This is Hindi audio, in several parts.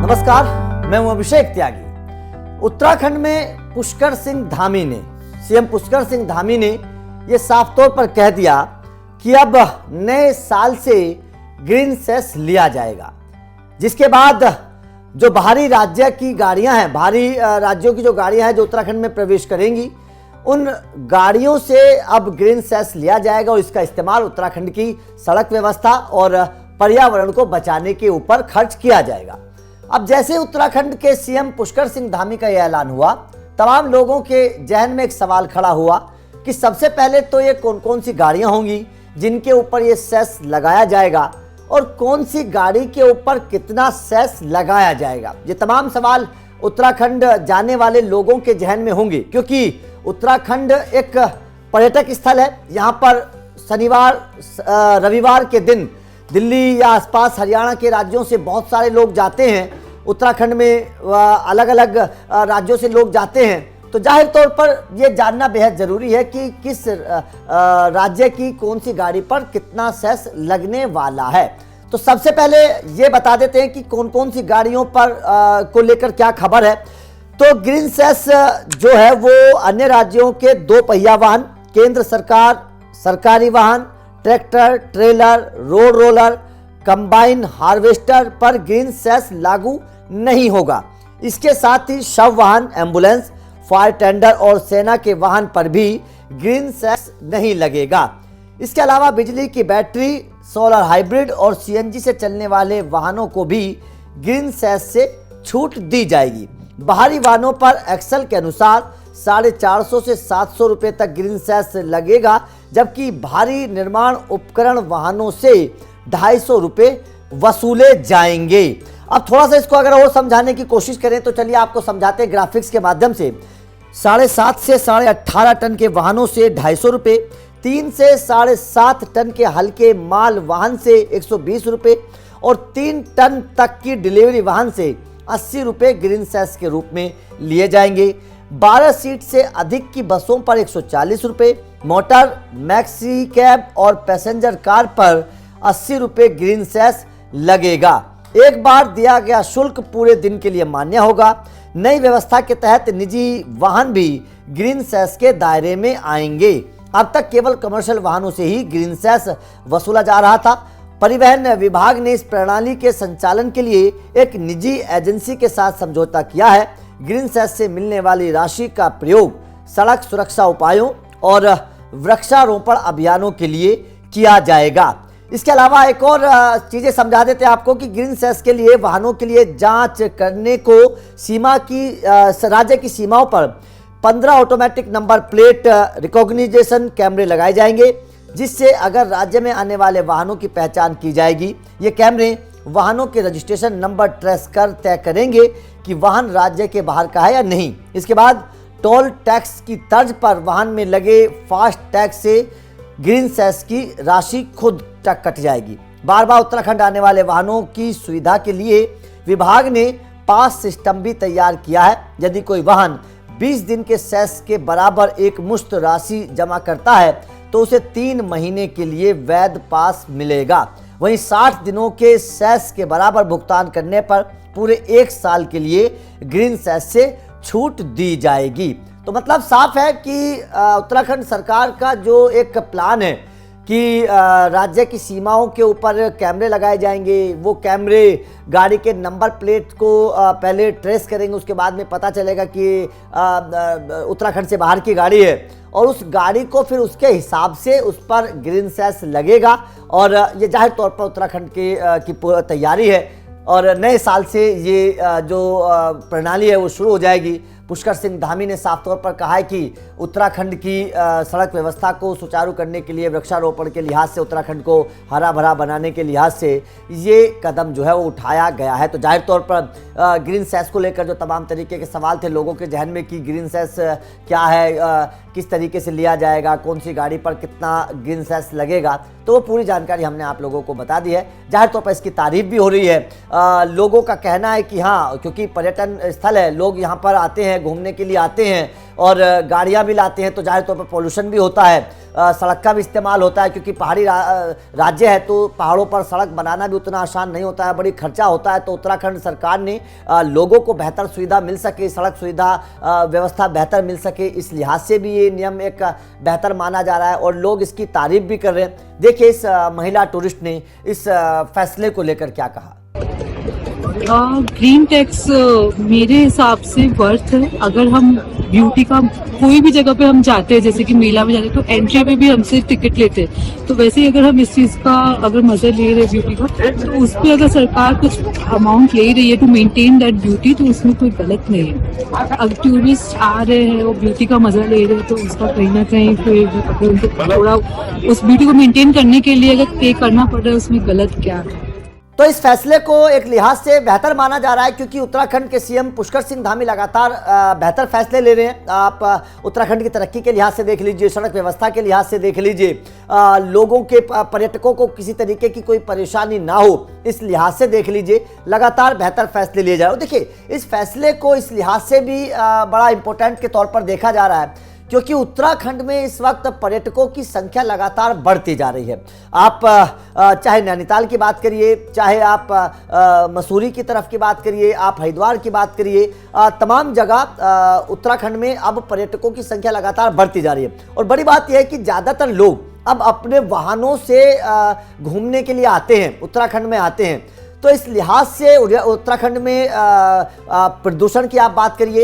नमस्कार, मैं हूं अभिषेक त्यागी। उत्तराखंड में पुष्कर सिंह धामी ने, सीएम पुष्कर सिंह धामी ने यह साफ तौर पर कह दिया कि अब नए साल से ग्रीन सेस लिया जाएगा, जिसके बाद जो बाहरी राज्य की गाड़ियां हैं, बाहरी राज्यों की जो गाड़ियां हैं जो उत्तराखंड में प्रवेश करेंगी, उन गाड़ियों से अब ग्रीन सेस लिया जाएगा और इसका इस्तेमाल उत्तराखंड की सड़क व्यवस्था और पर्यावरण को बचाने के ऊपर खर्च किया जाएगा। अब जैसे उत्तराखंड के सीएम पुष्कर सिंह धामी का यह ऐलान हुआ, तमाम लोगों के जहन में एक सवाल खड़ा हुआ कि सबसे पहले तो ये कौन कौन सी गाड़ियां होंगी जिनके ऊपर ये सेस लगाया जाएगा और कौन सी गाड़ी के ऊपर कितना सेस लगाया जाएगा। ये तमाम सवाल उत्तराखंड जाने वाले लोगों के जहन में होंगे, क्योंकि उत्तराखंड एक पर्यटक स्थल है। यहाँ पर शनिवार रविवार के दिन दिल्ली या आसपास हरियाणा के राज्यों से बहुत सारे लोग जाते हैं। उत्तराखंड में अलग अलग राज्यों से लोग जाते हैं, तो जाहिर तौर पर यह जानना बेहद ज़रूरी है कि किस राज्य की कौन सी गाड़ी पर कितना सेस लगने वाला है। तो सबसे पहले ये बता देते हैं कि कौन कौन सी गाड़ियों पर को लेकर क्या खबर है। तो ग्रीन सेस जो है वो अन्य राज्यों के 2 पहिया वाहन, केंद्र सरकार, सरकारी वाहन, tractor, trailer, road roller, combine harvester पर ग्रीन सेस लागू नहीं होगा। इसके साथ ही शव वाहन, एम्बुलेंस, फायर टेंडर और सेना के वाहन पर भी ग्रीन सेस नहीं लगेगा। इसके अलावा बिजली की बैटरी, सोलर हाइब्रिड और सीएनजी से चलने वाले वाहनों को भी ग्रीन सेस से छूट दी जाएगी। बाहरी वाहनों पर एक्सेल के अनुसार 450 से 700 रुपये तक ग्रीन सेस लगेगा, जबकि भारी निर्माण उपकरण वाहनों से 250 रुपये वसूले जाएंगे। अब थोड़ा सा इसको अगर और समझाने की कोशिश करें तो चलिए आपको समझाते हैं ग्राफिक्स के माध्यम से। 7.5 से 18.5 टन के वाहनों से 250 रुपये, 3 से 7.5 टन के हल्के माल वाहन से 120 रुपये और 3 टन तक की डिलीवरी वाहन से 80 रुपये ग्रीन सेस के रूप में लिए जाएंगे। 12 सीट से अधिक की बसों पर 140 रुपये, मोटर, मैक्सी कैब और पैसेंजर कार पर 80 रुपये ग्रीन सेस लगेगा। एक बार दिया गया शुल्क पूरे दिन के लिए मान्य होगा। नई व्यवस्था के तहत निजी वाहन भी ग्रीन सेस के दायरे में आएंगे। अब तक केवल कमर्शियल वाहनों से ही ग्रीन सेस वसूला जा रहा था। परिवहन विभाग ने इस प्रणाली के संचालन के लिए एक निजी एजेंसी के साथ समझौता किया है। ग्रीन सेस से मिलने वाली राशि का प्रयोग सड़क सुरक्षा उपायों और वृक्षारोपण अभियानों के लिए किया जाएगा। इसके अलावा एक और चीजें समझा देते हैं आपको कि ग्रीन सेस के लिए वाहनों के लिए जांच करने को राज्य की सीमाओं पर 15 ऑटोमेटिक नंबर प्लेट रिकॉग्निजेशन कैमरे लगाए जाएंगे, जिससे अगर राज्य में आने वाले वाहनों की पहचान की जाएगी। ये कैमरे वाहनों के रजिस्ट्रेशन नंबर ट्रेस कर तय करेंगे कि वाहन राज्य के बाहर का है या नहीं। इसके बाद टोल टैक्स की तर्ज पर वाहन में लगे फास्ट टैग से ग्रीन सेस की राशि खुद तक कट जाएगी। बार बार उत्तराखंड आने वाले वाहनों की सुविधा के लिए विभाग ने पास सिस्टम भी तैयार किया है। यदि कोई वाहन 20 दिन के सेस के बराबर एक मुश्त राशि जमा करता है तो उसे 3 महीने के लिए वैध पास मिलेगा। वहीं 60 दिनों के सेस के बराबर भुगतान करने पर पूरे 1 साल के लिए ग्रीन सेस से छूट दी जाएगी। तो मतलब साफ है कि उत्तराखंड सरकार का जो एक प्लान है कि राज्य की सीमाओं के ऊपर कैमरे लगाए जाएंगे। वो कैमरे गाड़ी के नंबर प्लेट को पहले ट्रेस करेंगे, उसके बाद में पता चलेगा कि उत्तराखंड से बाहर की गाड़ी है और उस गाड़ी को फिर उसके हिसाब से उस पर ग्रीन सेस लगेगा। और ये जाहिर तौर पर उत्तराखंड की तैयारी है और नए साल से ये जो प्रणाली है वो शुरू हो जाएगी। पुष्कर सिंह धामी ने साफ तौर पर कहा है कि उत्तराखंड की सड़क व्यवस्था को सुचारू करने के लिए, वृक्षारोपण के लिहाज से, उत्तराखंड को हरा भरा बनाने के लिहाज से ये कदम जो है वो उठाया गया है। तो जाहिर तौर पर ग्रीन सेस को लेकर जो तमाम तरीके के सवाल थे लोगों के जहन में कि ग्रीन सेस क्या है, किस तरीके से लिया जाएगा, कौन सी गाड़ी पर कितना ग्रीन सेस लगेगा, तो वो पूरी जानकारी हमने आप लोगों को बता दी है। जाहिर तौर पर इसकी तारीफ भी हो रही है। लोगों का कहना है कि हाँ, क्योंकि पर्यटन स्थल है, लोग यहाँ पर आते हैं, घूमने के लिए आते हैं और गाड़ियाँ भी लाते हैं, तो जाहिर तौर पर पोल्यूशन भी होता है। सड़क का भी इस्तेमाल होता है, क्योंकि पहाड़ी राज्य है तो पहाड़ों पर सड़क बनाना भी उतना आसान नहीं होता है, बड़ी खर्चा होता है। तो उत्तराखंड सरकार ने लोगों को बेहतर सुविधा मिल सके, सड़क सुविधा व्यवस्था बेहतर मिल सके, इस लिहाज से भी ये नियम एक बेहतर माना जा रहा है और लोग इसकी तारीफ भी कर रहे हैं। देखिए इस महिला टूरिस्ट ने इस फैसले को लेकर क्या कहा। ग्रीन टैक्स मेरे हिसाब से वर्थ है। अगर हम ब्यूटी का कोई भी जगह पे हम जाते हैं, जैसे कि मेला में जाते हैं, तो एंट्री पे भी हमसे टिकट लेते हैं। तो वैसे ही अगर हम इस चीज का अगर मजा ले रहे हैं ब्यूटी का, तो उस पर अगर सरकार कुछ अमाउंट ले रही है टू मेंटेन दैट ब्यूटी, तो उसमें कोई गलत नहीं है। अगर टूरिस्ट आ रहे हैं और ब्यूटी का मजा ले रहे हैं, तो उसका कहीं ना कहीं फिर अगर उनको थोड़ा उस ब्यूटी को मेंटेन करने के लिए अगर पे करना पड़ रहा है, उसमें गलत क्या है। तो इस फैसले को एक लिहाज से बेहतर माना जा रहा है, क्योंकि उत्तराखंड के सीएम पुष्कर सिंह धामी लगातार बेहतर फैसले ले रहे हैं। आप उत्तराखंड की तरक्की के लिहाज से देख लीजिए, सड़क व्यवस्था के लिहाज से देख लीजिए, लोगों के पर्यटकों को किसी तरीके की कोई परेशानी ना हो, इस लिहाज से देख लीजिए, लगातार बेहतर फैसले लिए जा रहे हैं। देखिए इस फैसले को इस लिहाज से भी बड़ा इंपॉर्टेंट के तौर पर देखा जा रहा है, क्योंकि उत्तराखंड में इस वक्त पर्यटकों की संख्या लगातार बढ़ती जा रही है। आप चाहे नैनीताल की बात करिए, चाहे आप मसूरी की तरफ की बात करिए, आप हरिद्वार की बात करिए, तमाम जगह उत्तराखंड में अब पर्यटकों की संख्या लगातार बढ़ती जा रही है। और बड़ी बात यह है कि ज़्यादातर लोग अब अपने वाहनों से घूमने के लिए आते हैं, उत्तराखंड में आते हैं। तो इस लिहाज से उत्तराखंड में प्रदूषण की आप बात करिए,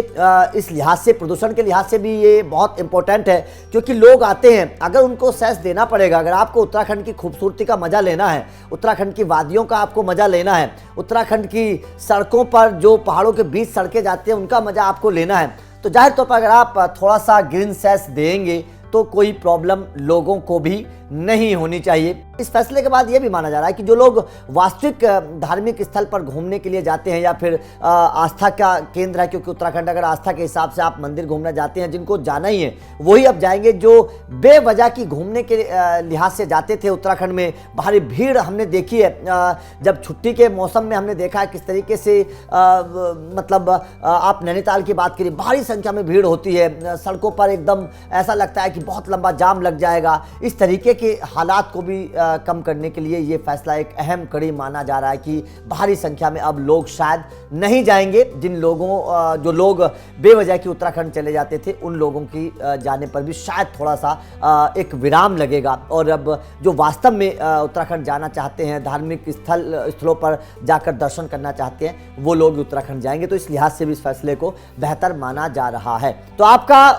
इस लिहाज से प्रदूषण के लिहाज से भी ये बहुत इंपॉर्टेंट है, क्योंकि लोग आते हैं, अगर उनको सेस देना पड़ेगा, अगर आपको उत्तराखंड की खूबसूरती का मजा लेना है, उत्तराखंड की वादियों का आपको मजा लेना है, उत्तराखंड की सड़कों पर जो पहाड़ों के बीच सड़कें जाती हैं उनका मजा आपको लेना है, तो जाहिर तौर पर अगर आप थोड़ा सा ग्रीन सेस देंगे तो कोई प्रॉब्लम लोगों को भी नहीं होनी चाहिए। इस फैसले के बाद यह भी माना जा रहा है कि जो लोग वास्तविक धार्मिक स्थल पर घूमने के लिए जाते हैं या फिर आस्था का केंद्र है, क्योंकि उत्तराखंड अगर आस्था के हिसाब से आप मंदिर घूमने जाते हैं, जिनको जाना ही है वही अब जाएंगे। जो बेवजह की घूमने के लिहाज से जाते थे उत्तराखंड में, भारी भीड़ हमने देखी है। जब छुट्टी के मौसम में हमने देखा है किस तरीके से मतलब आप नैनीताल की बात करिए, भारी संख्या में भीड़ होती है, सड़कों पर एकदम ऐसा लगता है कि बहुत लंबा जाम लग जाएगा। इस तरीके के हालात को भी कम करने के लिए ये फैसला एक अहम कड़ी माना जा रहा है कि भारी संख्या में अब लोग शायद नहीं जाएंगे। जो लोग बेवजह की उत्तराखंड चले जाते थे, उन लोगों की जाने पर भी शायद थोड़ा सा एक विराम लगेगा। और अब जो वास्तव में उत्तराखंड जाना चाहते हैं, धार्मिक स्थलों पर जाकर दर्शन करना चाहते हैं, वो लोग उत्तराखंड जाएंगे। तो इस लिहाज से भी इस फैसले को बेहतर माना जा रहा है। तो आपका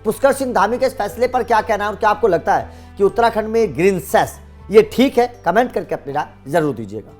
पुष्कर सिंह धामी के इस फैसले पर क्या कहना है और क्या आपको लगता है कि उत्तराखंड में ग्रीन सेस ये ठीक है? कमेंट करके अपनी राय जरूर दीजिएगा।